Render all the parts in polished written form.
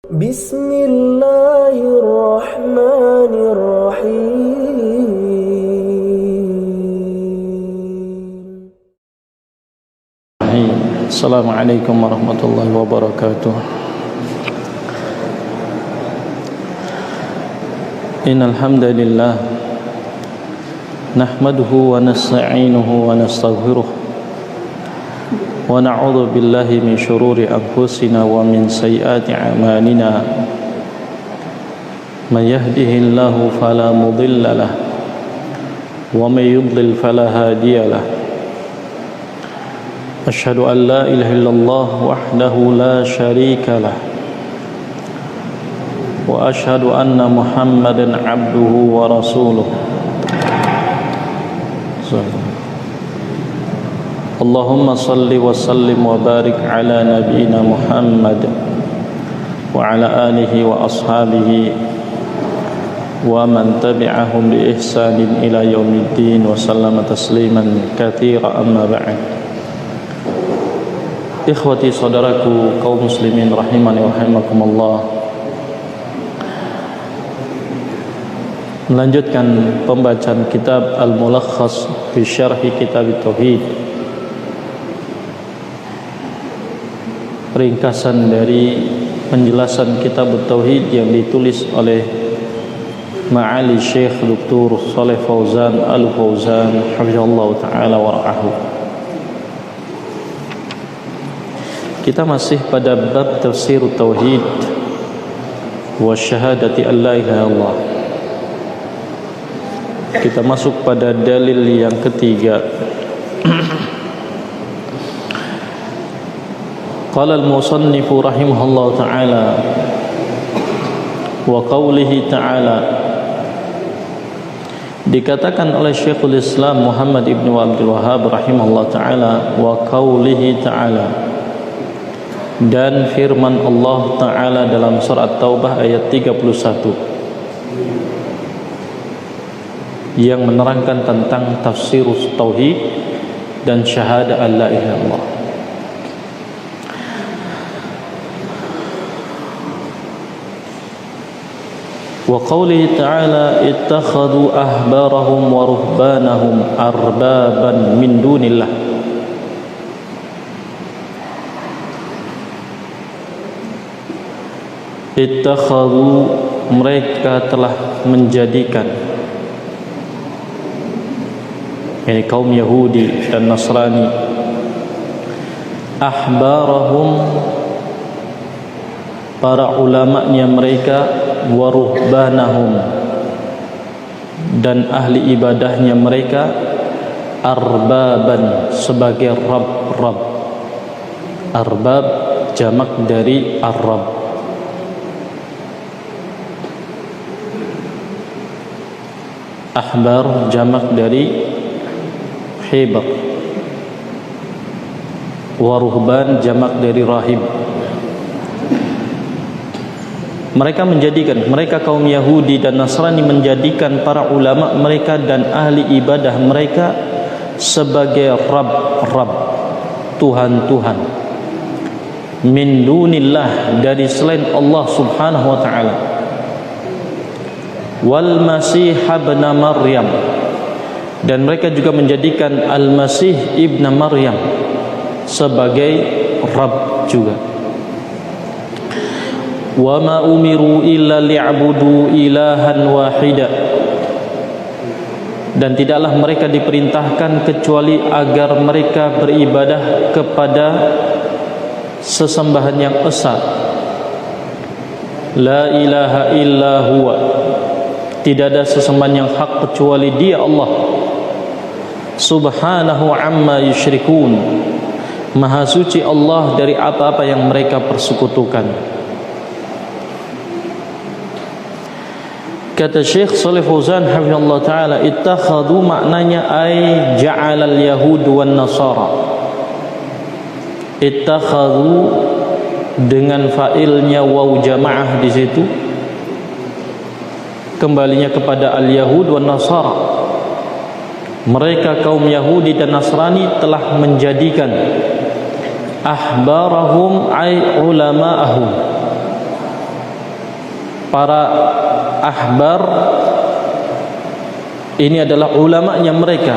Bismillahirrahmanirrahim. Assalamualaikum warahmatullahi wabarakatuh. Innal hamdalillah nahmaduhu wa nasta'inuhu wa nastaghfiruh wa na'udzu billahi min shururi anfusina wa min sayyiati a'malina. May yahdihillahu fala mudilla lahu wa may yudlil fala hadiya lahu. Asyhadu an la ilaha illallah wahdahu la syarika lah wa asyhadu anna Muhammadan abduhu wa rasuluh. Allahumma salli wa sallim wa barik ala nabiyyina Muhammad wa ala alihi wa ashabihi wa man tabi'ahum bi ihsanin ila yaumiddin wa sallama tasliman katsira, amma ba'd. Ikhwati saudaraku kaum muslimin rahimani wa rahimakumullah, melanjutkan pembacaan kitab Al-Mulakhas fi Syarhi Kitab Tauhid, ringkasan dari penjelasan kitab Tauhid yang ditulis oleh Ma'ali Syekh Dr. Shalih Fauzan Al-Fauzan hafizallahu ta'ala wa ra'ahu. Kita masih pada bab tafsir tauhid wa syahadati an la ilaha illallah. Kita masuk pada dalil yang ketiga. Qala al-musannif rahimahullah ta'ala wa qawlihi ta'ala, dikatakan oleh Syekhul Islam Muhammad ibn Abdul Wahhab rahimahullah ta'ala, wa qawlihi ta'ala, dan firman Allah Ta'ala dalam surat Taubah ayat 31 yang menerangkan tentang tafsir tauhid dan syahadah an la ilaha illallah. Wa qawlihi ta'ala ittakhadhu ahbarahum wa ruhbanahum arbaban min dunillah. Ittakhadhu, mereka telah menjadikan, yakni kaum Yahudi dan Nasrani, ahbarahum, para ulama'nya mereka, wa ruhbanahum, dan ahli ibadahnya mereka, arbaban, sebagai Rabb. Arbab jamak dari ar-Rabb. Ahbar jamak dari hibar, wa ruhban jamak dari rahib. Mereka menjadikan, mereka kaum Yahudi dan Nasrani menjadikan para ulama mereka dan ahli ibadah mereka sebagai Rabb, Tuhan-Tuhan, min dunillah, dari selain Allah subhanahu wa ta'ala. Wal Masih ibn Maryam, dan mereka juga menjadikan Al-Masih ibn Maryam sebagai Rabb juga. Wa ma umiru illa li'budu ilahan wahida, dan tidaklah mereka diperintahkan kecuali agar mereka beribadah kepada sesembahan yang esa. La ilaha illa huwa, tidak ada sesembahan yang hak kecuali Dia, Allah. Subhanahu amma yusyrikun, maha suci Allah dari apa-apa yang mereka persekutukan. Kata Syekh Shalih Fauzan hafizallahu ta'ala, ittakhadhu maknanya ay ja'alal yahud wan nasara. Ittakhadhu dengan fa'ilnya waw jamaah di situ, kembalinya kepada al-Yahud wa Nasara. Mereka kaum Yahudi dan Nasrani telah menjadikan ahbarahum ay ulama'ahum, para ahbar ini adalah ulamanya mereka,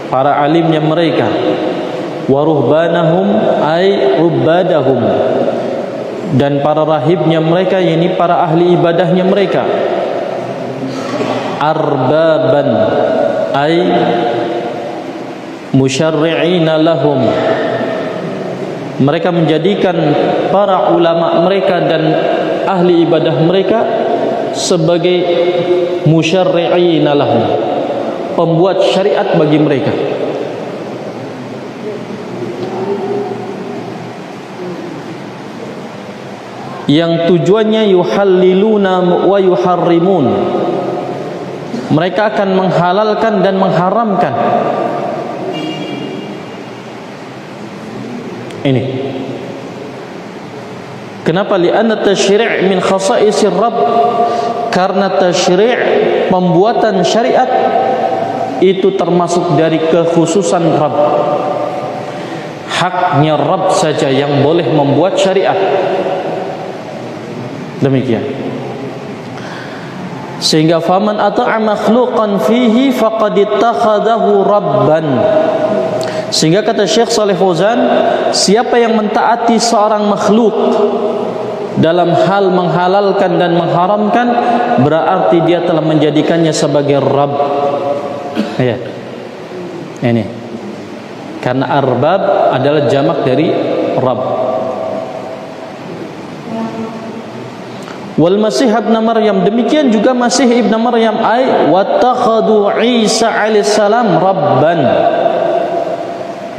para alimnya mereka. Wa ruhbanahum ay ubadahum, dan para rahibnya mereka, yakni para ahli ibadahnya mereka. Arbaban ay musyarri'ina lahum, mereka menjadikan para ulama mereka dan ahli ibadah mereka sebagai musyarri'ina lahum, pembuat syariat bagi mereka. Yang tujuannya yuhalliluna wa yuharrimun, mereka akan menghalalkan dan mengharamkan. Ini kenapa? Li'anna tasyri' min khasa'isir Rabb, karena tasyri', pembuatan syariat itu termasuk dari kekhususan Rabb. Haknya Rabb saja yang boleh membuat syariat. Demikian. Sehingga faman ata'a makhluqan fihi faqad ittakhadahu rabban. Sehingga kata Syekh Shalih Fauzan, siapa yang mentaati seorang makhluk dalam hal menghalalkan dan mengharamkan, berarti dia telah menjadikannya sebagai Rabb. Ya. Ini. Karena arbab adalah jamak dari Rabb. Wal Masih ibn Maryam, demikian juga Masih ibn Maryam ay wattakhadu Isa alaihissalam rabban,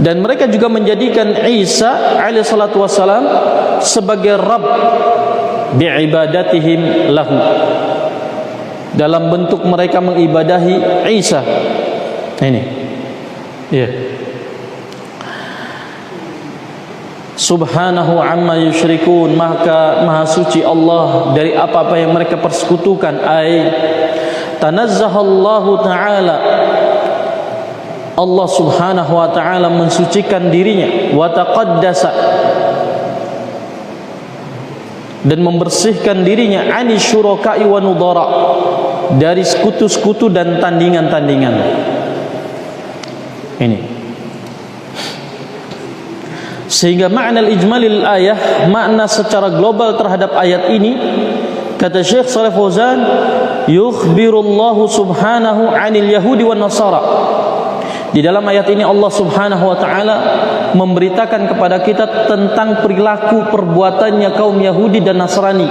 dan mereka juga menjadikan Isa alaihissalatu wassalam sebagai Rabb bi'ibadatihim lahu, dalam bentuk mereka mengibadahi Isa. Ini ya. Subhanahu amma yusyrikun, maka maha suci Allah dari apa-apa yang mereka persekutukan. Ay tanazzahallahu ta'ala, Allah subhanahu wa ta'ala mensucikan dirinya, wa taqaddasa, dan membersihkan dirinya, ani syuraka'i wa nudara, dari sekutu-sekutu dan tandingan-tandingan. Ini sehingga makna al-ijmalil ayah, makna secara global terhadap ayat ini, kata Syekh Shalih Fauzan, yukhbirullahu subhanahu 'anil yahudi wan nasara. Di dalam ayat ini Allah subhanahu wa ta'ala memberitakan kepada kita tentang perilaku perbuatannya kaum Yahudi dan Nasrani.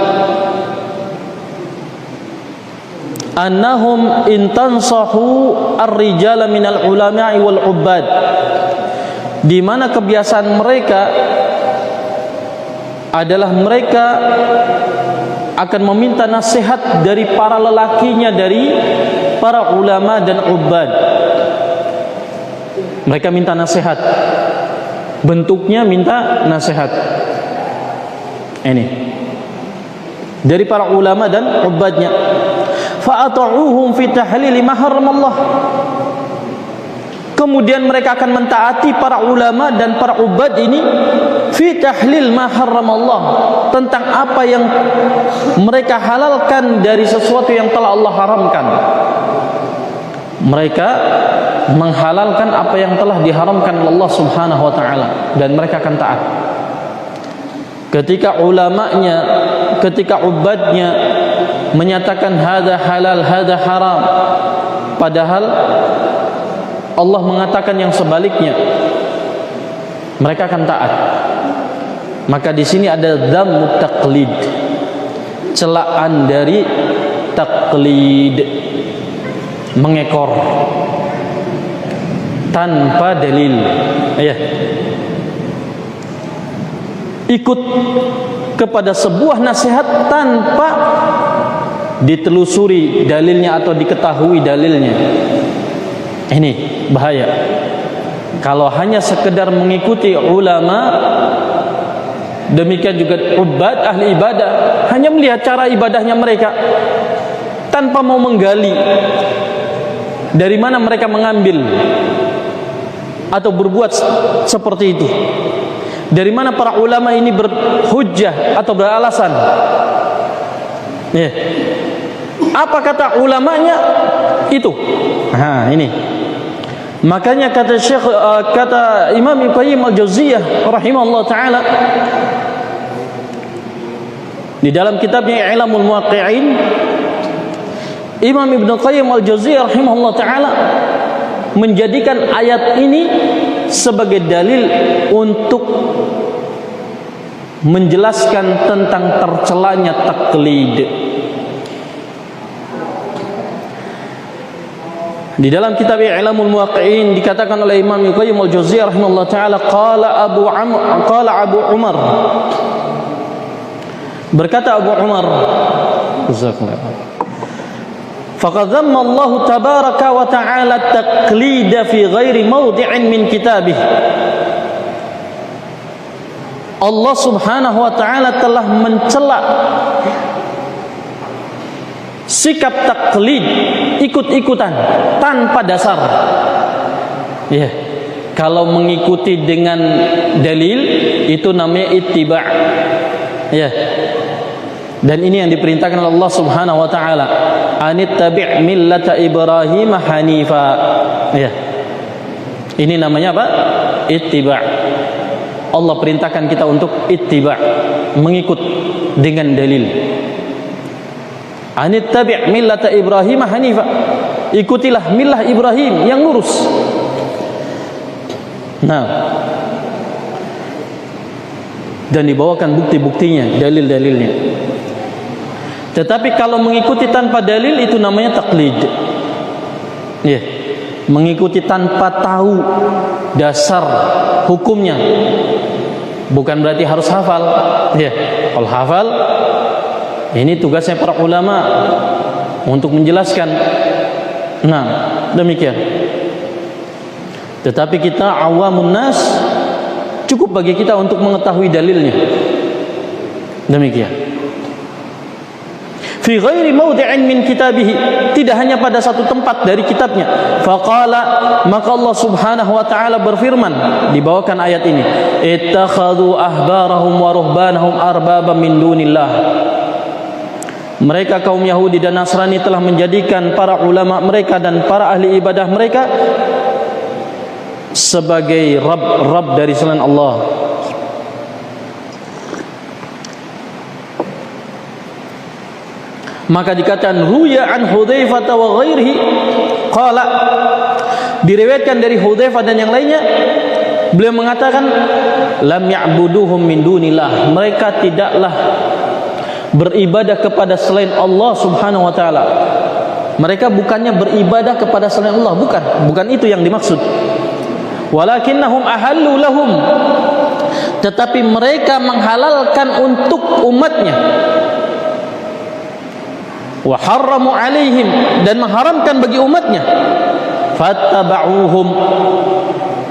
Annahum intansahu ar-rijala minal ulama'i wal ubbad, di mana kebiasaan mereka adalah mereka akan meminta nasihat dari para lelakinya, dari para ulama dan ubbad. Mereka minta nasihat, bentuknya minta nasihat. Ini dari para ulama dan ubbadnya. Fa'ata'uhum fi tahlili ma haramallah, kemudian mereka akan mentaati para ulama dan para ubad ini fi tahlil ma haramallah, tentang apa yang mereka halalkan dari sesuatu yang telah Allah haramkan. Mereka menghalalkan apa yang telah diharamkan Allah subhanahu wa ta'ala, dan mereka akan taat. Ketika ulamanya, ketika ubadnya menyatakan hada halal, hada haram, padahal Allah mengatakan yang sebaliknya, mereka akan taat. Maka di sini ada dzammu taqlid, celaan dari taqlid, mengekor tanpa dalil. Ya, ikut kepada sebuah nasihat tanpa ditelusuri dalilnya atau diketahui dalilnya. Ini bahaya. Kalau hanya sekedar mengikuti ulama, demikian juga ubad, ahli ibadah, hanya melihat cara ibadahnya mereka tanpa mau menggali dari mana mereka mengambil atau berbuat seperti itu, dari mana para ulama ini berhujjah atau beralasan. Ya. Apa kata ulamanya? Itu. Ini. Makanya kata kata Imam Ibnu Qayyim Al-Jauziyah rahimahullah taala di dalam kitabnya I'lamul Muwaqqi'in, Imam Ibnu Qayyim Al-Jauziyah rahimahullah taala menjadikan ayat ini sebagai dalil untuk menjelaskan tentang tercelanya taklid. Di dalam kitab I'lamul Muwaqqi'in dikatakan oleh Imam Ibnu Qayyim Al-Jauziyah rahimahullah taala, qala Abu Umar, berkata Abu Umar, faqad dhamma Allah tabaraka wa ta'ala taqlid fi ghairi mawdi'in min kitabih. Allah Subhanahu wa taala telah mencela sikap taklid, ikut-ikutan tanpa dasar. Ya, kalau mengikuti dengan dalil itu namanya ittiba'. Ya. Dan ini yang diperintahkan oleh Allah Subhanahu wa taala, anittabi' millata Ibrahim hanifa. Ya. Ini namanya apa? Ittiba'. Allah perintahkan kita untuk ittiba', mengikut dengan dalil. Anittabi' millata Ibrahim hanifa. Ikutilah millah Ibrahim yang lurus. Nah, dan dibawakan bukti-buktinya, dalil-dalilnya. Tetapi kalau mengikuti tanpa dalil itu namanya taklid. Ya, mengikuti tanpa tahu dasar hukumnya. Bukan berarti harus hafal. Ya, kalau hafal, ini tugasnya para ulama untuk menjelaskan. Nah, demikian. Tetapi kita awamun nas, cukup bagi kita untuk mengetahui dalilnya. Demikian. Fi ghairi mawdi'in min kitabih, tidak hanya pada satu tempat dari kitabnya. Faqala, maka Allah Subhanahu wa taala berfirman, dibawakan ayat ini, ittakhadhu ahbarahum wa ruhbanahum arbaba min dunillah. Mereka kaum Yahudi dan Nasrani telah menjadikan para ulama mereka dan para ahli ibadah mereka sebagai Rabb dari selain Allah. Maka dikatakan ruya an Hudzaifah wa ghairihi qala, diriwayatkan dari Hudzaifah dan yang lainnya, beliau mengatakan lam ya'buduhum min dunillah, mereka tidaklah beribadah kepada selain Allah Subhanahu wa taala. Mereka bukannya beribadah kepada selain Allah, bukan itu yang dimaksud. Walakinnahum ahallu lahum, tetapi mereka menghalalkan untuk umatnya. Wa harramu alaihim, dan mengharamkan bagi umatnya. Fattaba'uhum,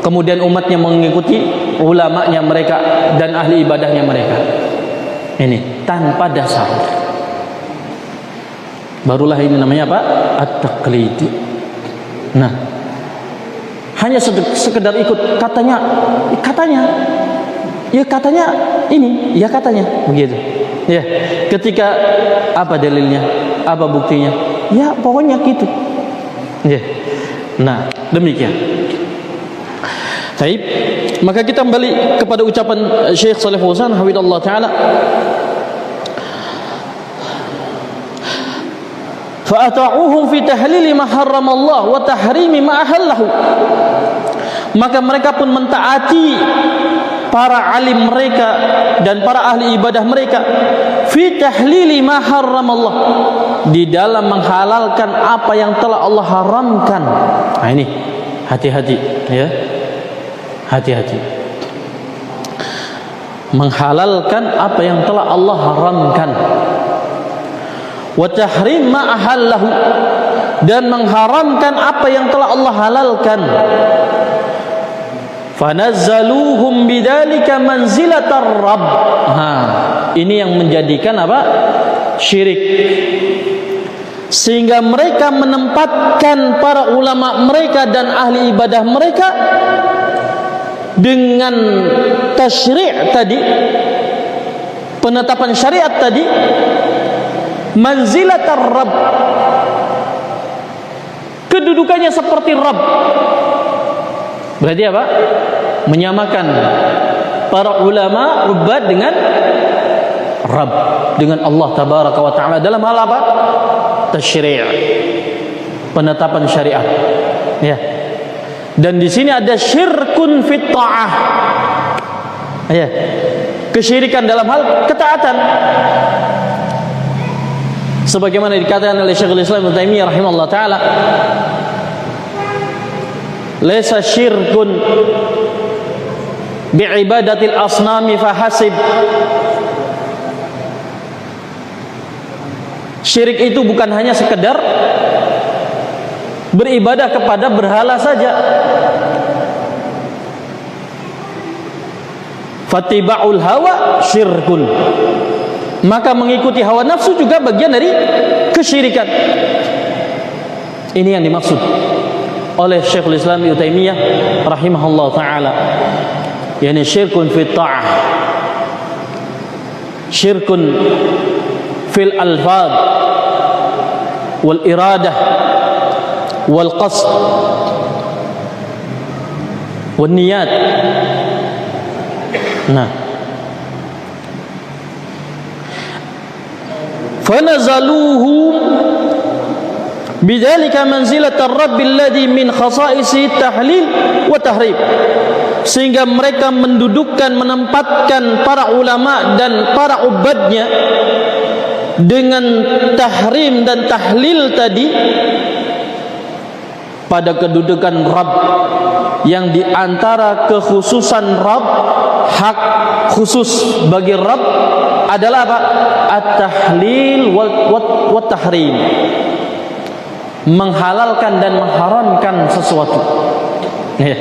kemudian umatnya mengikuti ulamanya mereka dan ahli ibadahnya mereka. Ini tanpa dasar. Barulah ini namanya apa? At-taqlid. Nah, hanya sekedar ikut katanya, ya katanya ini, ya katanya begitu. Ya, ketika apa dalilnya, apa buktinya, ya pokoknya gitu. Ya, nah demikian. Baik, maka kita kembali kepada ucapan Syekh Shalih Fauzan hafizallahu taala. Fa ata'uhum fi tahlili ma harramallah wa tahrimi ma ahallahu. Maka mereka pun mentaati para alim mereka dan para ahli ibadah mereka fi tahlili ma harramallah, di dalam menghalalkan apa yang telah Allah haramkan. Nah ini hati-hati ya. Hati-hati. Menghalalkan apa yang telah Allah haramkan. Wa tahrim ma ahallahu, dan mengharamkan apa yang telah Allah halalkan. Fanazzaluhum bidzalika manzilatar rabb. Ini yang menjadikan apa? Syirik. Sehingga mereka menempatkan para ulama mereka dan ahli ibadah mereka dengan tasyri' tadi, penetapan syariat tadi, manzilatar Rabb, kedudukannya seperti Rabb. Berarti apa? Menyamakan para ulama ubad dengan Rabb, dengan Allah tabaraka wa taala dalam hal apa? Tasyri', penetapan syariat. Ya. Dan di sini ada syirkun fit ta'ah. Ya. Kesyirikan dalam hal ketaatan. Sebagaimana dikatakan oleh Syekhul Islam Ibnu Taimiyah rahimahullah taala, laisa syirkun bi'ibadatil asnami fahasib. Syirik itu bukan hanya sekedar beribadah kepada berhala saja. Fatiba'ul hawa syirkun, maka mengikuti hawa nafsu juga bagian dari kesyirikan. Ini yang dimaksud oleh Syekhul Islam Ibnu Taimiyah rahimahullah taala, yakni syirkun fit ta'ah, syirkun fil alfaz wal iradah wal qasd wal niyat. Nah, fanazaluhu bidzalika manzilatar rabbil ladzi min khasaisi tahlil wa tahrib, sehingga mereka mendudukkan, menempatkan para ulama dan para ubadnya dengan tahrim dan tahlil tadi pada kedudukan Rabb, yang diantara kekhususan Rabb, hak khusus bagi Rabb adalah apa? At-tahlil wa tahrim, menghalalkan dan mengharamkan sesuatu. Ya.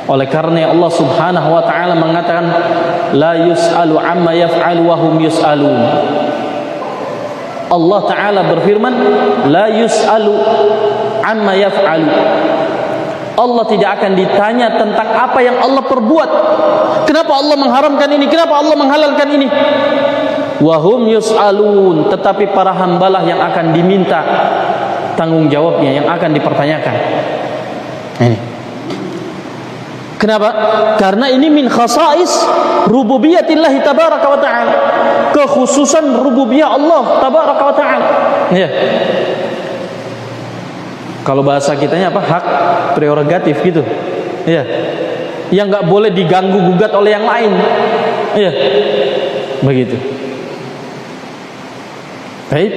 Oleh karena Allah Subhanahu wa taala mengatakan la yus'alu amma yaf'alu wa hum yus'alun. Allah taala berfirman la yus'alu amma yaf'alu. Allah tidak akan ditanya tentang apa yang Allah perbuat. Kenapa Allah mengharamkan ini? Kenapa Allah menghalalkan ini? Wa hum yus'alun, tetapi para hambalah yang akan diminta tanggung jawabnya, yang akan dipertanyakan. Ini. Kenapa? Karena ini min khasais rububiyatillah tabaraka wa ta'ala, kekhususan rububiyah Allah tabaraka wa ta'ala. Ya. Kalau bahasa kitanya apa? Hak prerogatif gitu. Ya. Yang enggak boleh diganggu gugat oleh yang lain. Ya. Begitu. Baik.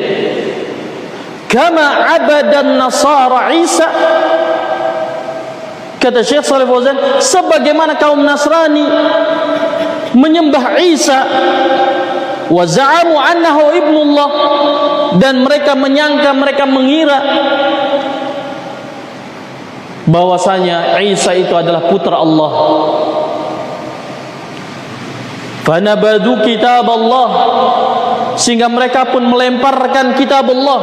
Kama abadan nasara Isa, kata Syekh Shalih Fauzan, sebagaimana kaum Nasrani menyembah Isa, wa za'amu annahu ibnullah, dan mereka menyangka, mereka mengira bahwasanya Isa itu adalah putra Allah. Fanabadu kitab Allah, sehingga mereka pun melemparkan kitab Allah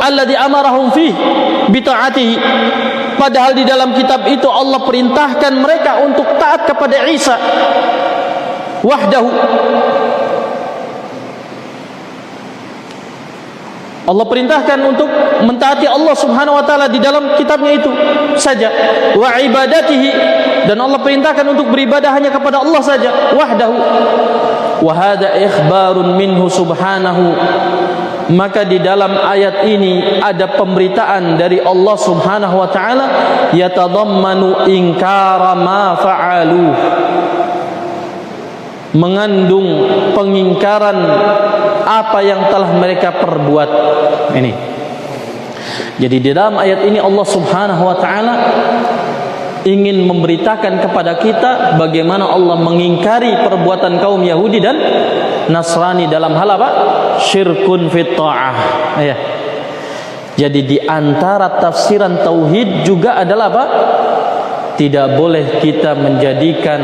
alladzi amarahum fih bi ta'atihi, padahal di dalam kitab itu Allah perintahkan mereka untuk taat kepada Isa wahdahu. Allah perintahkan untuk mentaati Allah Subhanahu wa taala di dalam kitabnya itu saja, wa ibadatihi, dan Allah perintahkan untuk beribadah hanya kepada Allah saja wahdahu. Wa hadza ikhbarun minhu subhanahu, maka di dalam ayat ini ada pemberitaan dari Allah Subhanahu wa taala, yatadammanu inkara ma fa'alu, mengandung pengingkaran apa yang telah mereka perbuat. Ini. Jadi di dalam ayat ini Allah Subhanahu wa taala ingin memberitakan kepada kita bagaimana Allah mengingkari perbuatan kaum Yahudi dan Nasrani dalam hal apa? Syirkun fit ta'ah. Ya. Jadi di antara tafsiran tauhid juga adalah apa? Tidak boleh kita menjadikan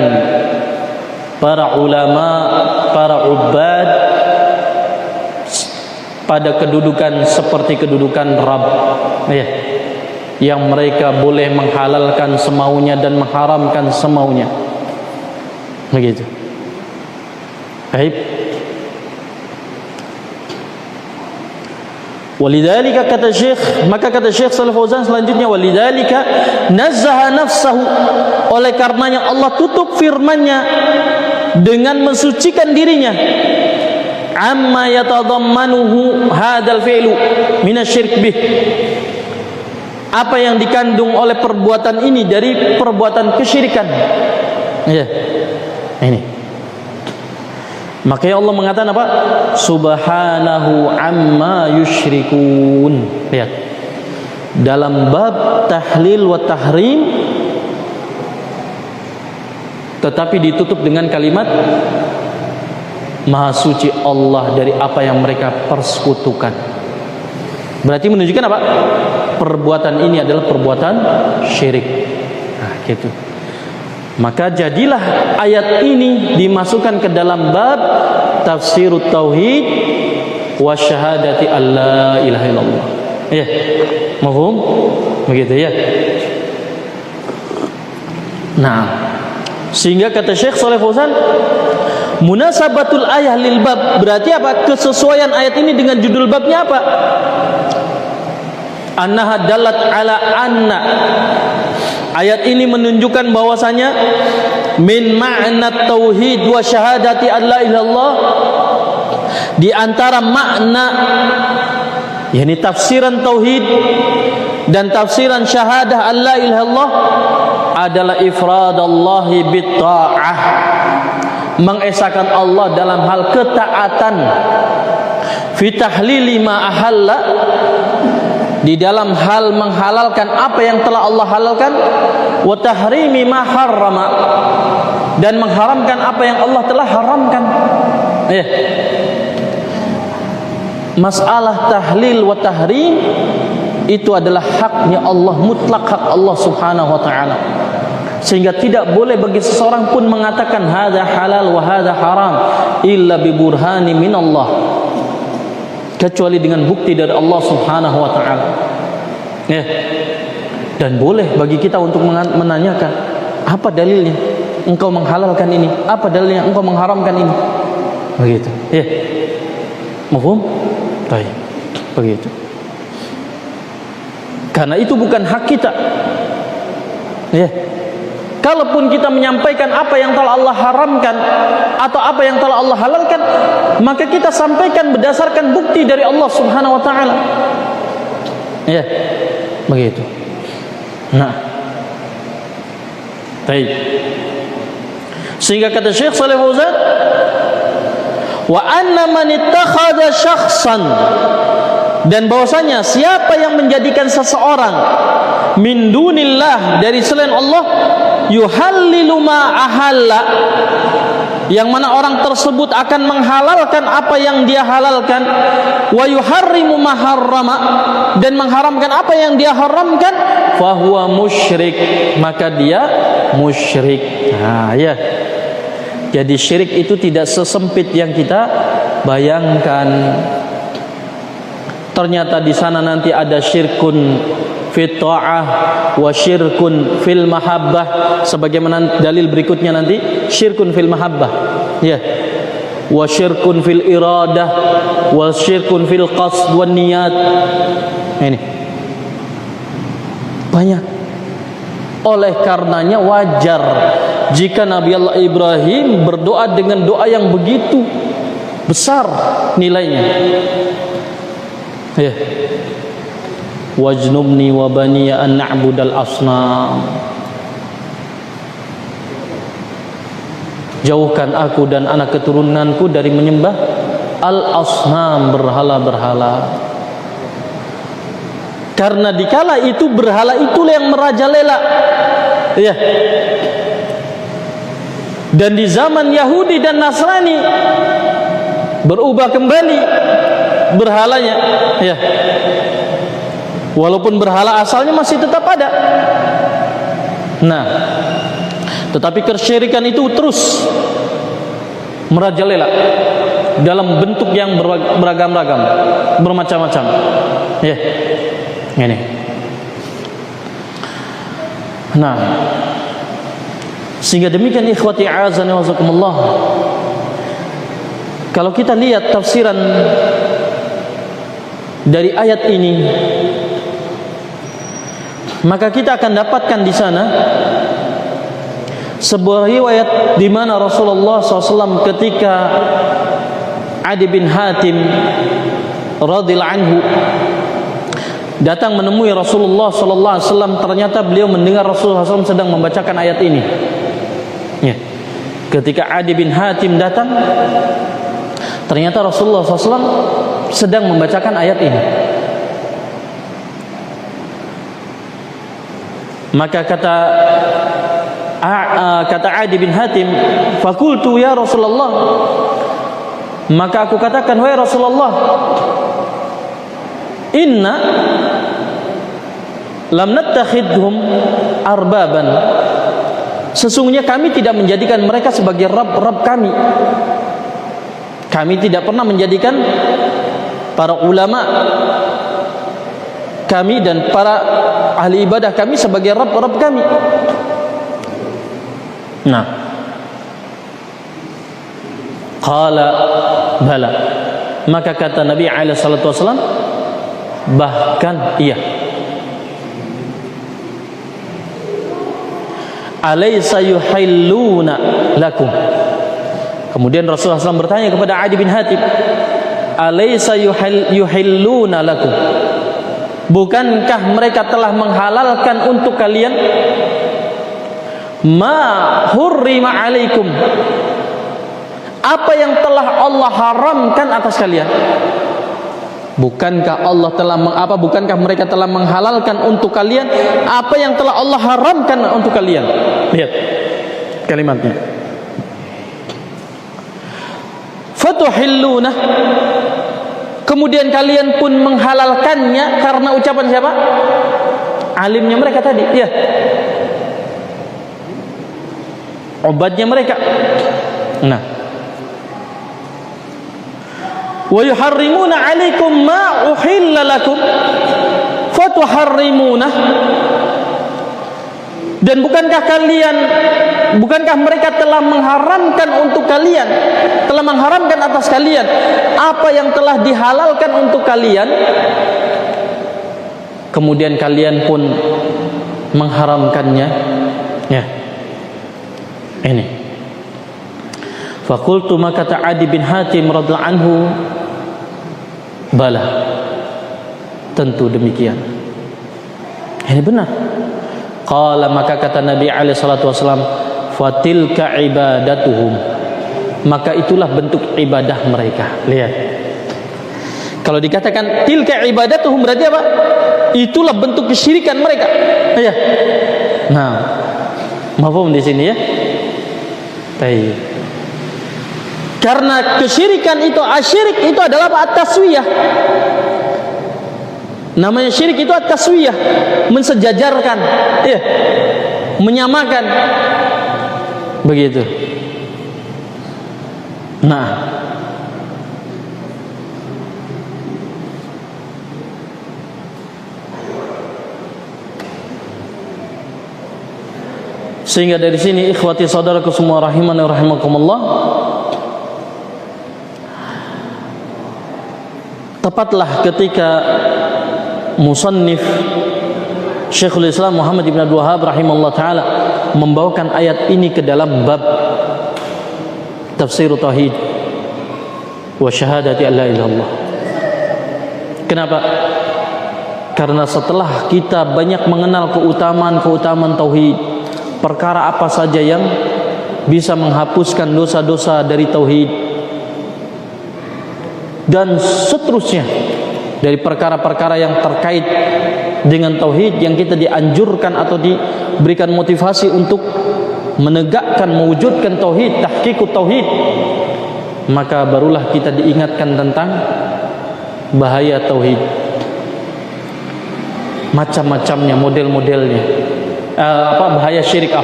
para ulama, para ubad pada kedudukan seperti kedudukan Rabb, ya, yang mereka boleh menghalalkan semaunya dan mengharamkan semaunya. Begitu. Baik. Walidzalika kata Syekh, maka kata Syekh Shalih Fauzan selanjutnya, walidzalika nazzaha nafsahu, oleh karenanya Allah tutup firman-Nya dengan mensucikan dirinya, amma yatadammanuhu hadzal fi'lu minasyirk bih, apa yang dikandung oleh perbuatan ini dari perbuatan kesyirikan. Ya. Ini. Makanya Allah mengatakan apa? Subhanahu amma yusyrikun. Lihat. Dalam bab tahlil wa tahrim, tetapi ditutup dengan kalimat Maha suci Allah dari apa yang mereka persekutukan. Berarti menunjukkan apa? Perbuatan ini adalah perbuatan syirik. Nah, gitu. Maka jadilah ayat ini dimasukkan ke dalam bab tafsirut tauhid wa syahadati alla ilaha illallah. Ya. Mafhum? Begitu ya. Nah, sehingga kata Syekh Shalih Fauzan, munasabatul ayah lil bab, berarti apa? Kesesuaian ayat ini dengan judul babnya apa? Annaha dalat ala anna, ayat ini menunjukkan bahwasanya min ma'na tauhid wa syahadati alla ilallah, di antara makna yakni tafsiran tauhid dan tafsiran syahadah alla ilallah adalah ifradallahi bitta'ah, mengesahkan Allah dalam hal ketaatan, fi tahlili ma ahalla, di dalam hal menghalalkan apa yang telah Allah halalkan, wa tahrimi ma harrama, dan mengharamkan apa yang Allah telah haramkan. Masalah tahlil wa tahrim itu adalah haknya Allah, mutlak hak Allah Subhanahu wa taala. Sehingga tidak boleh bagi seseorang pun mengatakan hadza halal wa hadza haram illa bi burhani minallah, kecuali dengan bukti dari Allah Subhanahu wa taala. Dan boleh bagi kita untuk menanyakan, apa dalilnya engkau menghalalkan ini? Apa dalilnya engkau mengharamkan ini? Begitu. Mafhum? Baik. Begitu. Karena itu bukan hak kita. Kalaupun kita menyampaikan apa yang telah Allah haramkan atau apa yang telah Allah halalkan, maka kita sampaikan berdasarkan bukti dari Allah Subhanahu wa taala. Begitu. Nah. Baik. Sehingga kata Syekh Shalih Fauzan, wa anna man ittakhadha syakhsan, dan bahwasanya siapa yang menjadikan seseorang min dunillah, dari selain Allah, yuhallilu ma ahalla, yang mana orang tersebut akan menghalalkan apa yang dia halalkan, wa yuharrimu ma harrama, dan mengharamkan apa yang dia haramkan, fahuwa musyrik, maka dia musyrik. Jadi syirik itu tidak sesempit yang kita bayangkan. Ternyata di sana nanti ada syirkun fit ta'ah wa syirkun fil mahabbah, sebagaimana dalil berikutnya nanti, syirkun fil mahabbah, wa syirkun fil iradah wa syirkun fil qasd wan niyat. Ini banyak. Oleh karenanya wajar jika Nabi Allah Ibrahim berdoa dengan doa yang begitu besar nilainya. Wajnubni wa baniya an na'budal asnam, jauhkan aku dan anak keturunanku dari menyembah al-asnam, berhala-berhala. Karena dikala itu berhala itulah yang merajalela. Dan di zaman Yahudi dan Nasrani berubah kembali berhalanya. Walaupun berhala asalnya masih tetap ada. Nah, tetapi kesyirikan itu terus merajalela dalam bentuk yang beragam-ragam, bermacam-macam. Ini. Nah, sehingga demikian ikhwati a'azani wa jazakumullah, kalau kita lihat tafsiran dari ayat ini, maka kita akan dapatkan di sana sebuah riwayat di mana Rasulullah SAW ketika Adi bin Hatim radhiyallahu anhu datang menemui Rasulullah SAW, ternyata beliau mendengar Rasulullah SAW sedang membacakan ayat ini. Ya. Ketika Adi bin Hatim datang, ternyata Rasulullah SAW sedang membacakan ayat ini. Maka kata Adi bin Hatim, fakultu ya Rasulullah, maka aku katakan, wahai Rasulullah, inna lam nattakhidhum arbaban, sesungguhnya kami tidak menjadikan mereka sebagai Rabb kami. Kami tidak pernah menjadikan para ulama kami dan para ahli ibadah kami sebagai Rabb kami. Nah, qala bala, maka kata Nabi alaihi salatu wasallam, bahkan iya. Alaysa yuhilluna lakum. Kemudian Rasulullah SAW bertanya kepada Adi bin Hatim, alaysa yuhilluna lakum, bukankah mereka telah menghalalkan untuk kalian ma hurrima alaikum, apa yang telah Allah haramkan atas kalian? Bukankah Allah telah bukankah mereka telah menghalalkan untuk kalian apa yang telah Allah haramkan untuk kalian? Lihat kalimatnya. Fatuhilluna, kemudian kalian pun menghalalkannya karena ucapan siapa? Alimnya mereka tadi, ya. Obatnya mereka. Nah, wa yuharrimuna 'alaikum ma uhilla lakum fatuharrimuna, dan bukankah mereka telah mengharamkan untuk kalian, telah mengharamkan atas kalian apa yang telah dihalalkan untuk kalian, kemudian kalian pun mengharamkannya. Ya, ini. Fakultu, maka kata Adi bin Hatim radhiyallahu anhu, bala, tentu demikian. Ini benar. Qala, maka kata Nabi alaihi salatu wasallam, fatilka ibadatuhum, maka itulah bentuk ibadah mereka. Lihat, kalau dikatakan tilka ibadatuhum berarti apa? Itulah bentuk kesyirikan mereka. Ya. Nah, mafhum di sini ya. Baik. Karena kesyirikan itu, asyirik itu adalah at-taswiyah. Namanya syirik itu at-taswiyah, mensejajarkan, ya, menyamakan, begitu. Nah, sehingga dari sini ikhwati saudaraku semua rahimani wa rahimakumullah, tepatlah ketika musannif Syekhul Islam Muhammad ibn Abdul Wahhab rahimahullah ta'ala membawakan ayat ini ke dalam bab tafsir tauhid wa syahadati an la ilaha illallah. Kenapa? Karena setelah kita banyak mengenal keutamaan tauhid, perkara apa saja yang bisa menghapuskan dosa-dosa dari tauhid, dan seterusnya dari perkara-perkara yang terkait dengan tauhid yang kita dianjurkan atau diberikan motivasi untuk menegakkan, mewujudkan tauhid, tahqiqut tauhid, maka barulah kita diingatkan tentang bahaya tauhid, macam-macamnya, model-modelnya, bahaya syirik,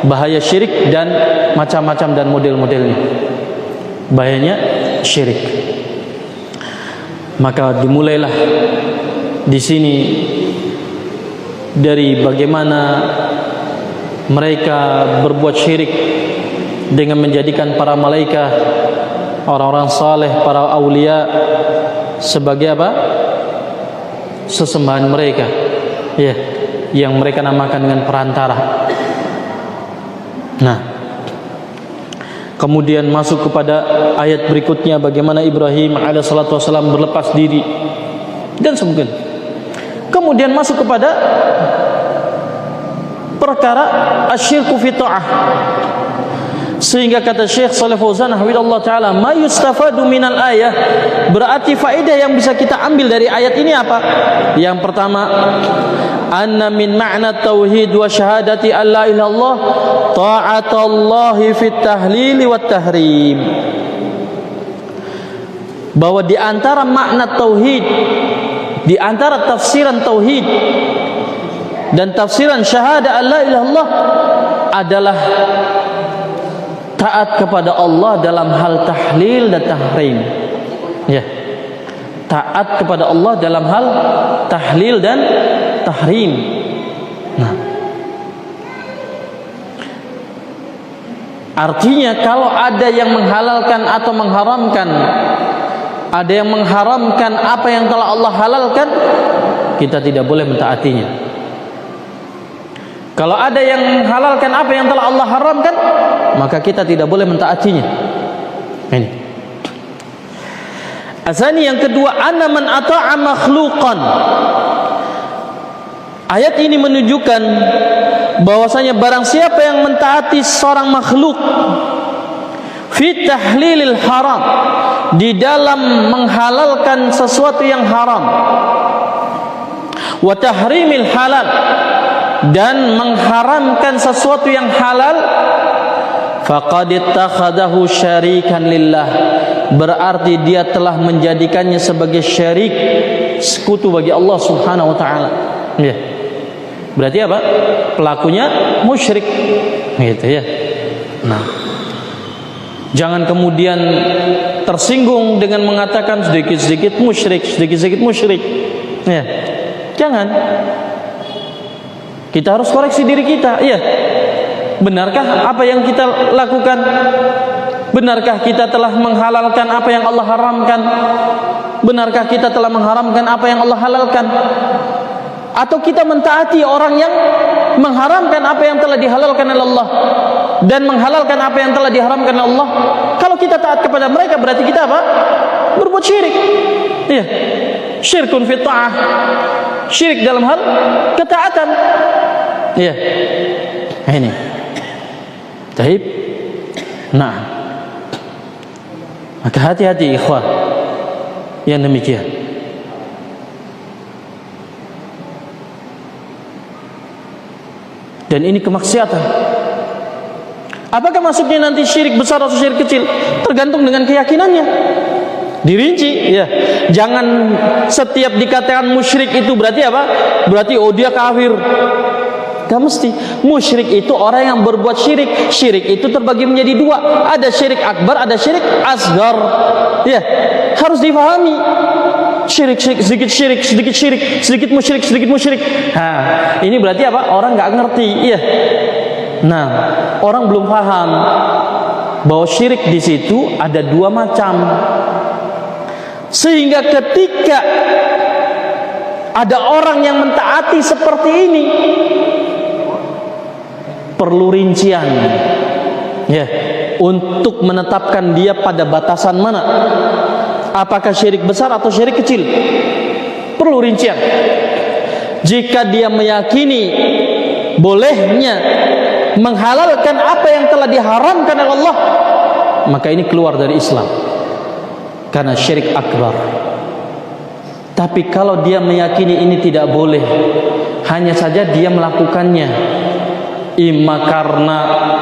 bahaya syirik dan macam-macam dan model-modelnya, bahayanya syirik. Maka dimulailah di sini dari bagaimana mereka berbuat syirik dengan menjadikan para malaikat, orang-orang saleh, para aulia sebagai apa? sesembahan mereka, ya, yang mereka namakan dengan perantara. Nah, kemudian masuk kepada ayat berikutnya, bagaimana Ibrahim alaihissalatu wassalam berlepas diri dan sebagainya. Kemudian masuk kepada perkara asyirku fi ta'ah, sehingga kata Syekh Shalih Fauzan hafizallahu taala, ma yustafadu minal ayah, berarti faedah yang bisa kita ambil dari ayat ini apa? Yang pertama, anna min ma'na tauhid wa syahadati alla ilaha illallah ta'atallahi fit tahlil wat tahrim, bahwa di antara makna tauhid, di antara tafsiran tauhid dan tafsiran syahadah alla ilaha illallah adalah taat kepada Allah dalam hal tahlil dan tahrim. Ya, taat kepada Allah dalam hal tahlil dan tahrim. Nah, artinya kalau ada yang menghalalkan atau mengharamkan, ada yang mengharamkan apa yang telah Allah halalkan, kita tidak boleh mentaatinya. Kalau ada yang menghalalkan apa yang telah Allah haramkan, maka kita tidak boleh mentaatinya. Ini. Asani yang kedua, anna man ata'a makhluqan. Ayat ini menunjukkan bahwasanya barang siapa yang mentaati seorang makhluk fi tahlilil haram, di dalam menghalalkan sesuatu yang haram, wa tahrimil halal, dan mengharamkan sesuatu yang halal, faqad ittakhadahu syarikan lillah, berarti dia telah menjadikannya sebagai syirik, sekutu bagi Allah Subhanahu wa taala. Ya. Berarti apa? Pelakunya musyrik. Gitu ya. Nah, jangan kemudian tersinggung dengan mengatakan sedikit-sedikit musyrik, sedikit-sedikit musyrik. Ya. Jangan. Kita harus koreksi diri kita. Iya. Benarkah apa yang kita lakukan? Benarkah kita telah menghalalkan apa yang Allah haramkan? Benarkah kita telah mengharamkan apa yang Allah halalkan? Atau kita mentaati orang yang mengharamkan apa yang telah dihalalkan oleh Allah dan menghalalkan apa yang telah diharamkan oleh Allah? Kalau kita taat kepada mereka, berarti kita apa? Berbuat syirik. Iya. Syirkun fi ta'ah. Syirik dalam hal ketaatan. Iya. Ini. Baik. Nah, maka hati-hati ikhwah yang demikian. Dan ini kemaksiatan. Apakah masuknya nanti syirik besar atau syirik kecil? Tergantung dengan keyakinannya. Dirinci, ya. Jangan setiap dikatakan musyrik itu berarti apa? Berarti oh dia kafir. Gak mesti. Musyrik itu orang yang berbuat syirik. Syirik itu terbagi menjadi dua. Ada syirik akbar, ada syirik asgar. Ya, harus difahami. Syirik, sedikit syirik, sedikit syirik, sedikit musyrik, sedikit musyrik. Nah, ini berarti apa? Orang nggak ngerti. Iya. Nah, orang belum paham bahwa syirik di situ ada dua macam. Sehingga ketika ada orang yang mentaati seperti ini, perlu rincian. Ya, untuk menetapkan dia pada batasan mana. Apakah syirik besar atau syirik kecil? Perlu rincian. Jika dia meyakini bolehnya menghalalkan apa yang telah diharamkan oleh Allah, maka ini keluar dari Islam karena syirik akbar. Tapi kalau dia meyakini ini tidak boleh, hanya saja dia melakukannya imma karena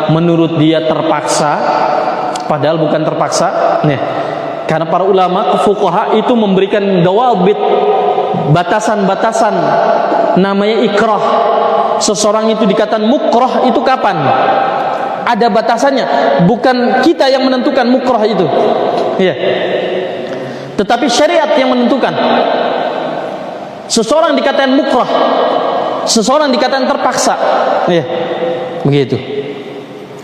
menurut dia terpaksa, padahal bukan terpaksa. Nih, karena para ulama fuqaha itu memberikan dawabit, batasan-batasan, namanya ikrah. Seseorang itu dikatakan mukrah itu kapan? Ada batasannya. Bukan kita yang menentukan mukrah itu. Iya. Tetapi syariat yang menentukan. Seseorang dikatakan mukrah, seseorang dikatakan terpaksa. Iya. Begitu.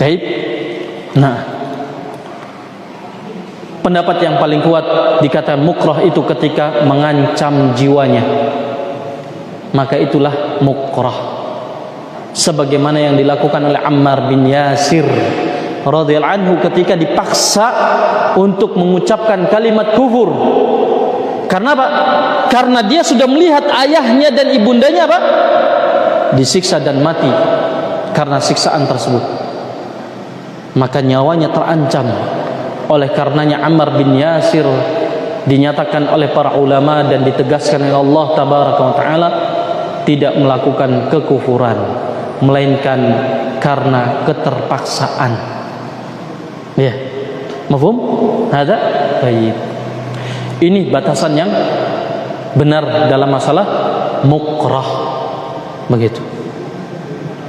Baik. Nah, pendapat yang paling kuat dikatakan mukrah itu ketika mengancam jiwanya. maka itulah mukrah, sebagaimana yang dilakukan oleh Ammar bin Yasir radhiyallahu anhu ketika dipaksa untuk mengucapkan kalimat kufur. Karena apa? Karena dia sudah melihat ayahnya dan ibundanya apa? Disiksa dan mati karena siksaan tersebut. Maka nyawanya terancam. Oleh karenanya Ammar bin Yasir dinyatakan oleh para ulama dan ditegaskan oleh Allah tabaraka wa taala tidak melakukan kekufuran, melainkan karena keterpaksaan. Ya. Mafhum? Hada? Baik. Ini batasan yang benar dalam masalah mukrah. Begitu.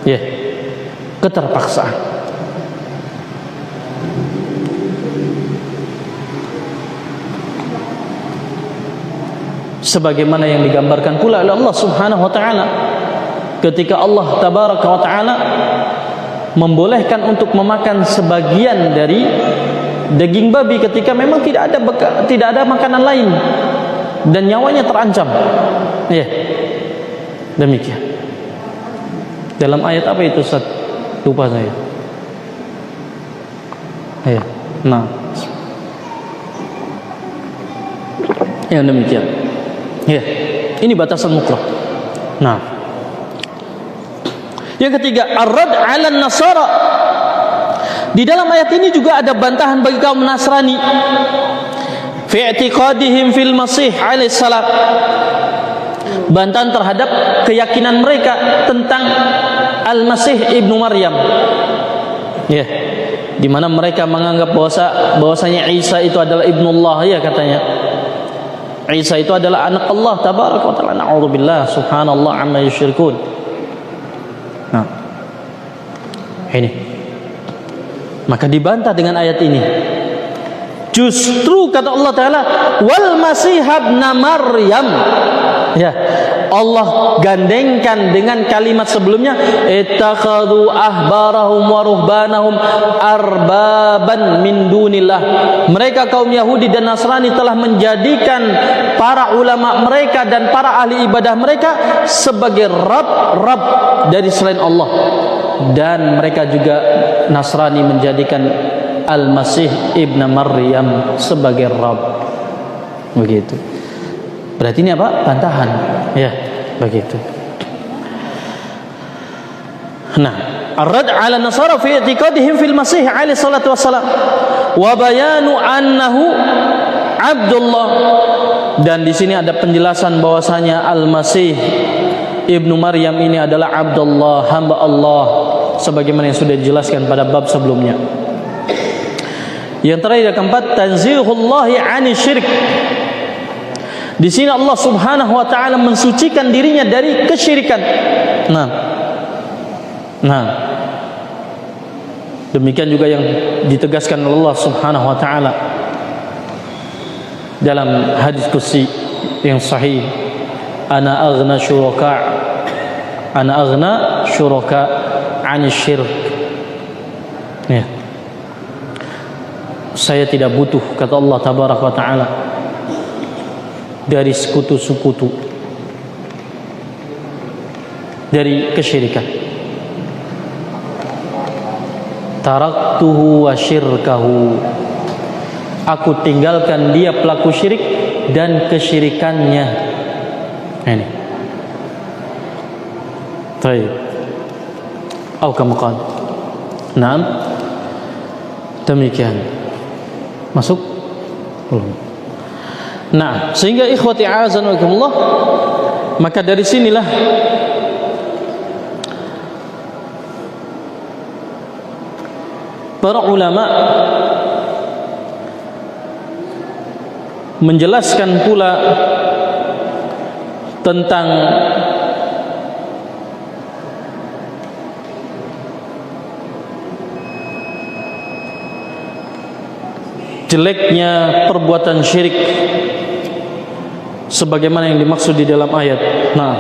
Ya. Keterpaksaan. Sebagaimana yang digambarkan pula oleh Allah Subhanahu wa taala ketika Allah tabaraka wa taala membolehkan untuk memakan sebagian dari daging babi ketika memang tidak ada makanan lain dan nyawanya terancam. Ya. Demikian. Dalam ayat apa itu Ustaz? Lupa saya. Ya. Nah. Ya demikian. Ya, ini batasan mukrah. Nah, yang ketiga, ar-rad 'ala an-nasara. Di dalam ayat ini juga ada bantahan bagi kaum Nasrani fi i'tiqadihim fil Masih alaihi salam. Bantahan terhadap keyakinan mereka tentang Al-Masih Ibnu Maryam. Ya, di mana mereka menganggap bahwasanya Isa itu adalah ibnullah, ya katanya. Isa itu adalah anak Allah tabaraka wa taala. Na'udzubillah, subhanallah amma yusyrikun. Nah, ini maka dibantah dengan ayat ini. Justru kata Allah taala wal masih ibn Maryam. Ya, Allah gandengkan dengan kalimat sebelumnya ittakhadhu ahbarahum wa ruhbanahum arbaban min dunillah. Mereka kaum Yahudi dan Nasrani telah menjadikan para ulama mereka dan para ahli ibadah mereka sebagai rab dari selain Allah. Dan mereka juga Nasrani menjadikan Al-Masih Ibn Maryam sebagai rab. Begitu. Berarti ini apa? Bantahan. Ya, begitu. Nah, ar-rad 'ala nasara fi i'tiqadihim fil Masih alaihi salatu wassalam wa bayanu annahu Abdullah. Dan di sini ada penjelasan bahwasanya Al-Masih Ibnu Maryam ini adalah Abdullah, hamba Allah, sebagaimana yang sudah dijelaskan pada bab sebelumnya. Yang terakhir, keempat, tanzihullahi 'ani syirik. Di sini Allah Subhanahu wa taala mensucikan dirinya dari kesyirikan. Nah. Demikian juga yang ditegaskan oleh Allah Subhanahu wa taala dalam hadis qudsi yang sahih, ana aghna syuraka 'ani syirk. Ya. Saya tidak butuh, kata Allah tabaraka wa taala, dari sekutu-sekutu, dari kesyirikan. Taraktuhu wa syirkahu. Aku tinggalkan dia pelaku syirik dan kesyirikannya. Ini. Baik. Atau kama qala. Naam. Demikian. Masuk? Belum. Nah, sehingga ikhwati a'azakumullah, maka dari sinilah para ulama menjelaskan pula tentang jeleknya perbuatan syirik sebagaimana yang dimaksud di dalam ayat. Nah,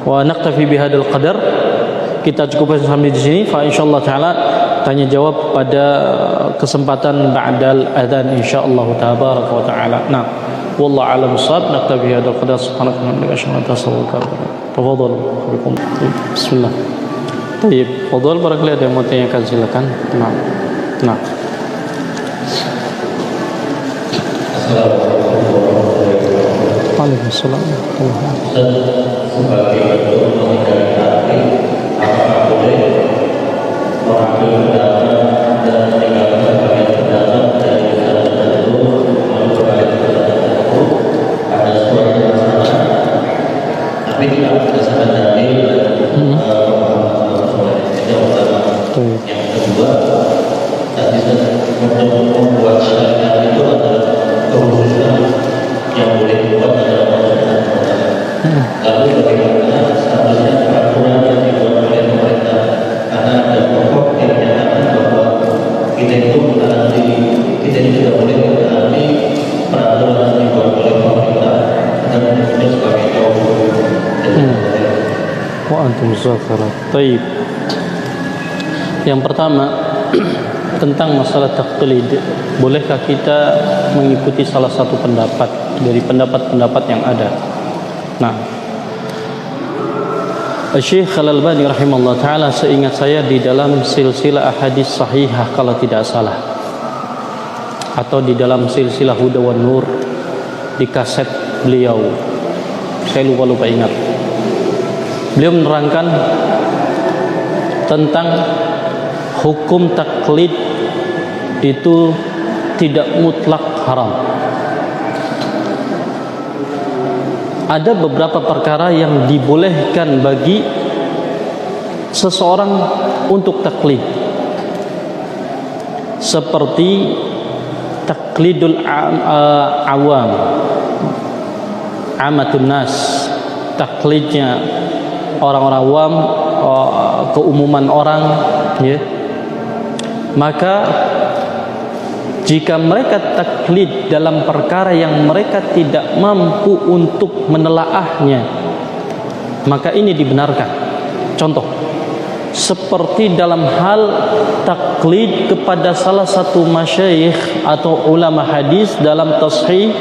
wa naktafi bihadzal qadar. Kita cukupkan sampai di sini. Fa insyaallah taala tanya jawab pada kesempatan ba'dal adzan insyaallah tabaraka wa taala. Nah, wallahu a'lam bissawab. Naktabi hadzal qadar, subhanaka wa bihamdika asyhadu an la ilaha illa anta astaghfiruka wa atubu ilaik. Tafadhal bikum. Bismillah. Baik, fadhal barangkali ada yang mau tanyakan silakan. Nah. Waalaikumsalam. Sebagai bentuk menghindari hati, apakah boleh mengambil pendapat dan meninggalkan sebagian pendapat dari ustaz tertentu, menurut sebagian ustaz tertentu ada sesuatu yang salah, tapi tidak berdasarkan dalil dan yang pertama. Yang kedua, tadi untuk membuat syariat itu adalah kekhususan yang boleh dibuat adalah lalu bagaimana seharusnya peraturan yang dibuat oleh pemerintah, karena ada pokok yang menyatakan bahwa kita itu menaati, kita ini tidak boleh menaati peraturan yang dibuat oleh pemerintah dan itu sebagai contoh. Wa antum zakharat. Baik. Yang pertama tentang masalah taqlid, bolehkah kita mengikuti salah satu pendapat dari pendapat-pendapat yang ada? Nah, Syekh Al-Albani rahimahullah ta'ala, seingat saya di dalam silsilah ahadits sahihah kalau tidak salah, atau di dalam silsilah Huda wan Nur di kaset beliau, saya lupa ingat, beliau menerangkan tentang hukum taklid itu tidak mutlak haram. Ada beberapa perkara yang dibolehkan bagi seseorang untuk taklid, seperti taklidul awam, amatun nas, taklidnya orang-orang awam, keumuman orang, ya. Maka jika mereka taklid dalam perkara yang mereka tidak mampu untuk menelaahnya, maka ini dibenarkan. Contoh, seperti dalam hal taklid kepada salah satu masyayikh atau ulama hadis dalam tashih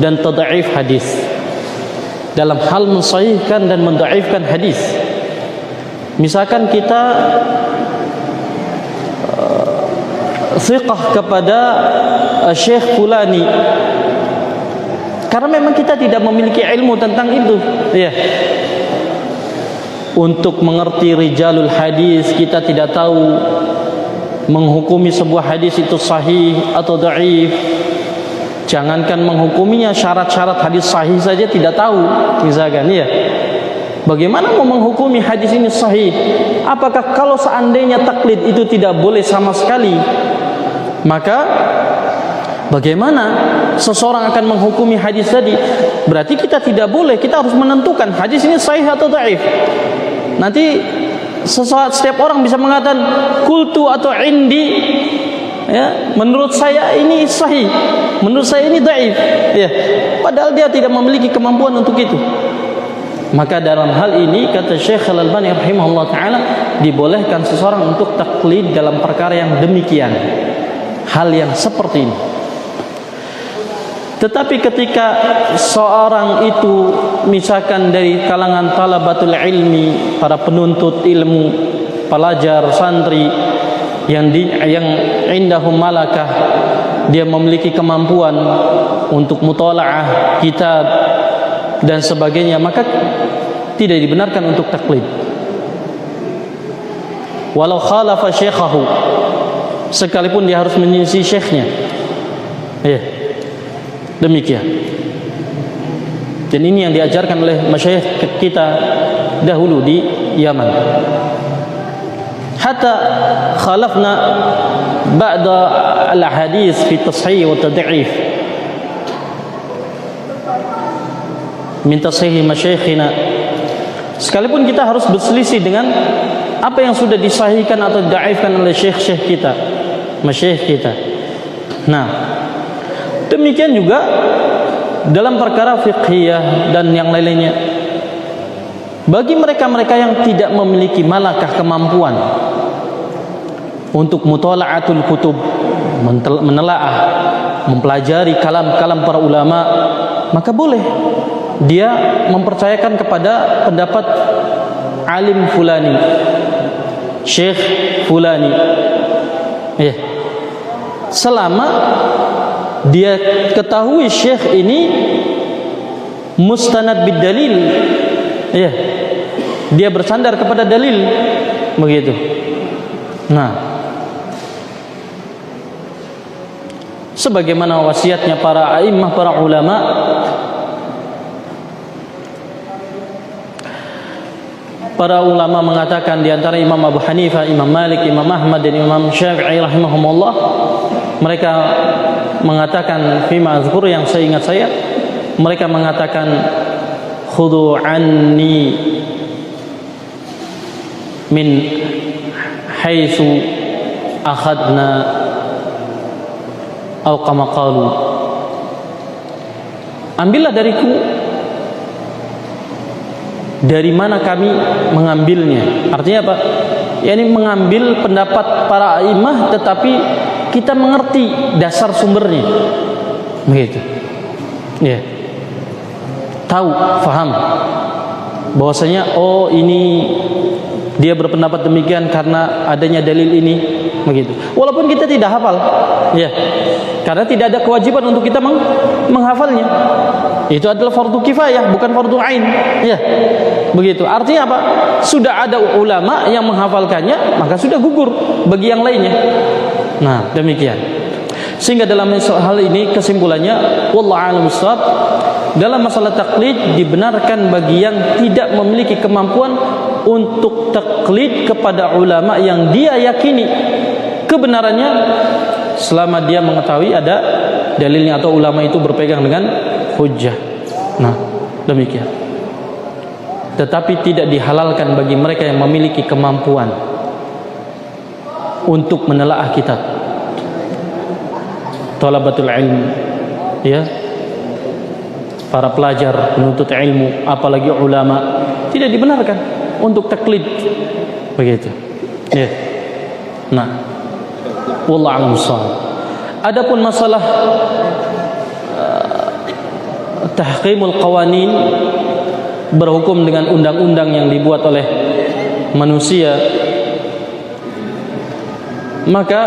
dan tad'if hadis, dalam hal mensahihkan dan mendhaifkan hadis. Misalkan kita thiqah kepada Syekh Fulani, karena memang kita tidak memiliki ilmu tentang itu, ya. Untuk mengerti rijalul hadis, kita tidak tahu menghukumi sebuah hadis itu sahih atau dhaif. Jangankan menghukuminya, syarat-syarat hadis sahih saja tidak tahu, misalkan, ya. Bagaimana mau menghukumi hadis ini sahih? Apakah kalau seandainya taklid itu tidak boleh sama sekali, maka bagaimana seseorang akan menghukumi hadis tadi? Berarti kita tidak boleh, kita harus menentukan hadis ini sahih atau dhaif. Nanti setiap orang bisa mengatakan kultu atau indi, ya, menurut saya ini sahih, menurut saya ini dhaif, ya, padahal dia tidak memiliki kemampuan untuk itu. Maka dalam hal ini kata Syekh Al-Albani rahimahullah ta'ala, dibolehkan seseorang untuk taklid dalam perkara yang demikian, hal yang seperti ini. Tetapi ketika seorang itu misalkan dari kalangan talabatul ilmi, para penuntut ilmu, pelajar, santri yang indahum malakah, dia memiliki kemampuan untuk mutalaah kitab dan sebagainya, maka tidak dibenarkan untuk taklid. Walau khalafa syekhahu, sekalipun dia harus menyelisih syekhnya, ya, demikian. Dan ini yang diajarkan oleh masyayikh kita dahulu di Yaman. Hatta khalafna ba'da al-hadis fi tashih wa tad'if min tashih masyayikhina. Sekalipun kita harus berselisih dengan apa yang sudah disahihkan atau didhaifkan oleh syekh-syekh kita, masyayikh kita. Nah, demikian juga dalam perkara fiqhiyah dan yang lainnya. Bagi mereka-mereka yang tidak memiliki malakah, kemampuan untuk mutala'atul kutub, menelaah, mempelajari kalam-kalam para ulama, maka boleh dia mempercayakan kepada pendapat alim fulani, syekh fulani, ya, selama dia ketahui syekh ini mustanad bid dalil, ya, dia bersandar kepada dalil, begitu. Nah, sebagaimana wasiatnya para a'immah, para ulama, para ulama mengatakan di antara Imam Abu Hanifah, Imam Malik, Imam Ahmad dan Imam Syafi'i rahimahumullah, mereka mengatakan fima azkur, yang saya ingat saya, mereka mengatakan khudhu anni min haitsu akhadna atau kama qalu, ambillah dariku dari mana kami mengambilnya. Artinya apa? Ya, ini mengambil pendapat para imam, tetapi kita mengerti dasar sumbernya, begitu. Ya, tahu, faham bahwasanya oh ini dia berpendapat demikian karena adanya dalil ini, begitu. Walaupun kita tidak hafal, ya, karena tidak ada kewajiban untuk kita menghafalnya. Itu adalah fardu kifayah, bukan fardu ain, ya, begitu. Artinya apa? Sudah ada ulama yang menghafalkannya, maka sudah gugur bagi yang lainnya. Nah, demikian. Sehingga dalam hal ini kesimpulannya, wallahu a'lam bishawab, dalam masalah taklid dibenarkan bagi yang tidak memiliki kemampuan untuk taklid kepada ulama yang dia yakini kebenarannya, selama dia mengetahui ada dalilnya atau ulama itu berpegang dengan hujjah. Nah, demikian. Tetapi tidak dihalalkan bagi mereka yang memiliki kemampuan untuk menelaah kitab. Thalabatul ilm, ya, para pelajar penuntut ilmu, apalagi ulama, tidak dibenarkan untuk taklid, begitu. Ya. Nah, wallahu a'lam bishawab. Adapun masalah tahqimul qawanin, berhukum dengan undang-undang yang dibuat oleh manusia, maka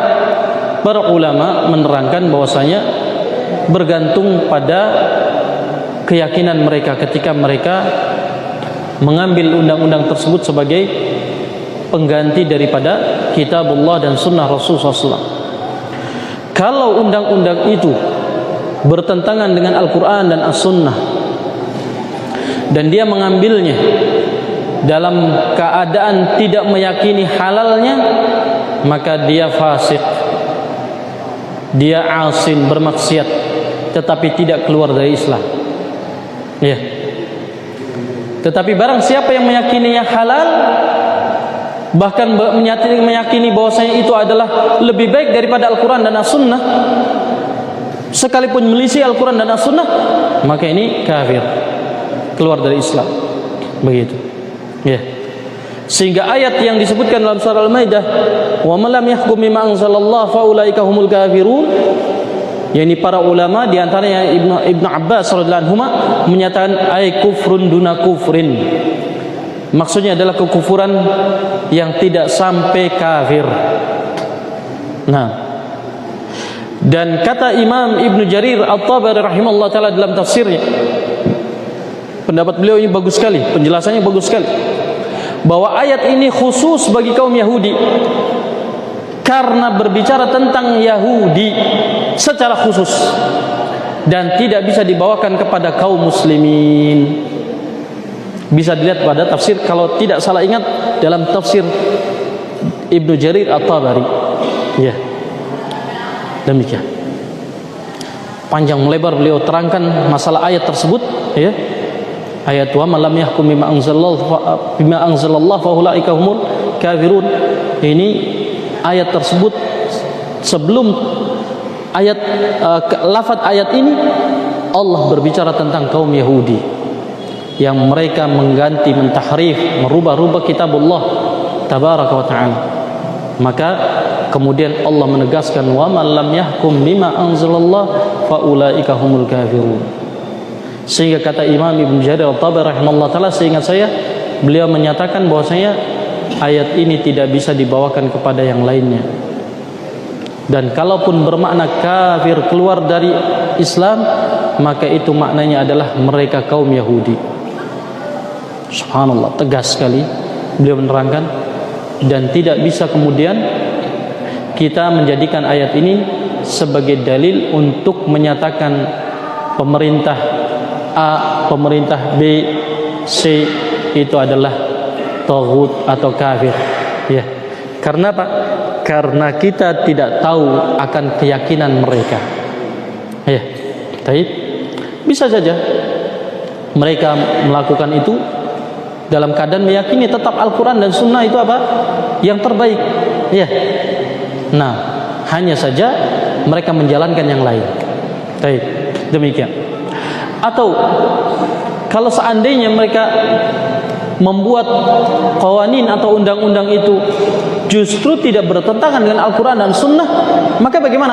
para ulama menerangkan bahwasanya bergantung pada keyakinan mereka ketika mereka mengambil undang-undang tersebut sebagai pengganti daripada kitabullah dan sunnah Rasulullah SAW. Kalau undang-undang itu bertentangan dengan Al-Quran dan As-Sunnah, dan dia mengambilnya dalam keadaan tidak meyakini halalnya, maka dia fasik, dia asin, bermaksiat, tetapi tidak keluar dari Islam, ya. Tetapi barang siapa yang meyakininya halal, bahkan meyakini bahwasanya itu adalah lebih baik daripada Al-Quran dan As-Sunnah, sekalipun melisih Al-Quran dan As-Sunnah, maka ini kafir, keluar dari Islam, begitu, ya. Sehingga ayat yang disebutkan dalam surah Al-Maidah, wa man lam yahkum bima anzalallah fa ulaika humul kafirun, yakni para ulama di antaranya Ibnu Abbas radhiyallahu anhu menyatakan ay kufrun duna kufrin, maksudnya adalah kekufuran yang tidak sampai kafir. Nah, dan kata Imam Ibnu Jarir At-Tabari rahimahullah taala dalam tafsirnya, pendapat beliau ini bagus sekali, penjelasannya bagus sekali, bahwa ayat ini khusus bagi kaum Yahudi karena berbicara tentang Yahudi secara khusus dan tidak bisa dibawakan kepada kaum muslimin. Bisa dilihat pada tafsir, kalau tidak salah ingat, dalam tafsir Ibnu Jarir At-Tabari, ya. Demikian panjang melebar beliau terangkan masalah ayat tersebut, ya. Ayat wa man lam yahkum bima anzalallahu fa ulaika humul kafirun. Ini ayat tersebut sebelum ayat lafaz ayat ini Allah berbicara tentang kaum Yahudi yang mereka mengganti, mentahrif, merubah-rubah kitabullah tabaraka wa ta'ala. Maka kemudian Allah menegaskan wa man lam yahkum bima anzalallahu fa ulaika humul kafirun. Sehingga kata Imam Ibn Jarir At-Tabari rahimahullah taala, seingat saya beliau menyatakan bahwasanya ayat ini tidak bisa dibawakan kepada yang lainnya. Dan kalaupun bermakna kafir keluar dari Islam, maka itu maknanya adalah mereka kaum Yahudi. Subhanallah, tegas sekali beliau menerangkan. Dan tidak bisa kemudian kita menjadikan ayat ini sebagai dalil untuk menyatakan pemerintah A, pemerintah B, C itu adalah taghut atau kafir. Ya. Karena apa? Karena kita tidak tahu akan keyakinan mereka. Ya. Baik. Bisa saja mereka melakukan itu dalam keadaan meyakini tetap Al-Quran dan Sunnah itu apa? Yang terbaik. Ya. Nah, hanya saja mereka menjalankan yang lain. Baik. Demikian. Atau kalau seandainya mereka membuat qawanin atau undang-undang itu justru tidak bertentangan dengan Al-Quran dan Sunnah, maka bagaimana?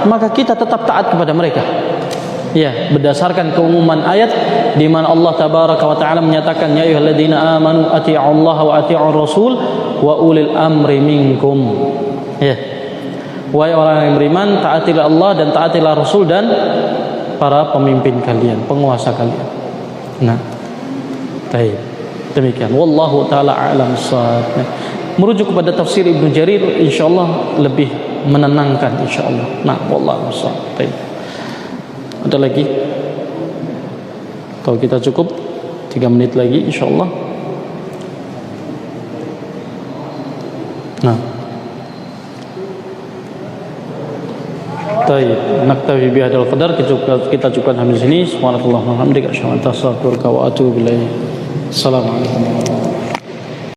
Maka kita tetap taat kepada mereka. Ya, berdasarkan keumuman ayat di mana Allah tabaraka wa taala menyatakan, ya ayyuhalladzina amanu atii'ullaha wa atii'ur rasul wa ulil amri minkum. Ya. Wahai orang yang beriman, taatilah Allah dan taatilah Rasul dan para pemimpin kalian, penguasa kalian. Nah, baik. Demikian. Wallahu taala a'lam bissawab. Merujuk kepada tafsir Ibnu Jarir insyaallah lebih menenangkan insyaallah. Nah, wallahu a'lam. Baik. Ada lagi? Atau kita cukup 3 menit lagi insyaallah. Nah. Baik, naktafi bihadzal qadar, kita cukupkan sampai sini. Subhanallah wa bihamdihi, asyhadu an la ilaha illa anta, astaghfiruka wa atubu ilaik. Assalamualaikum.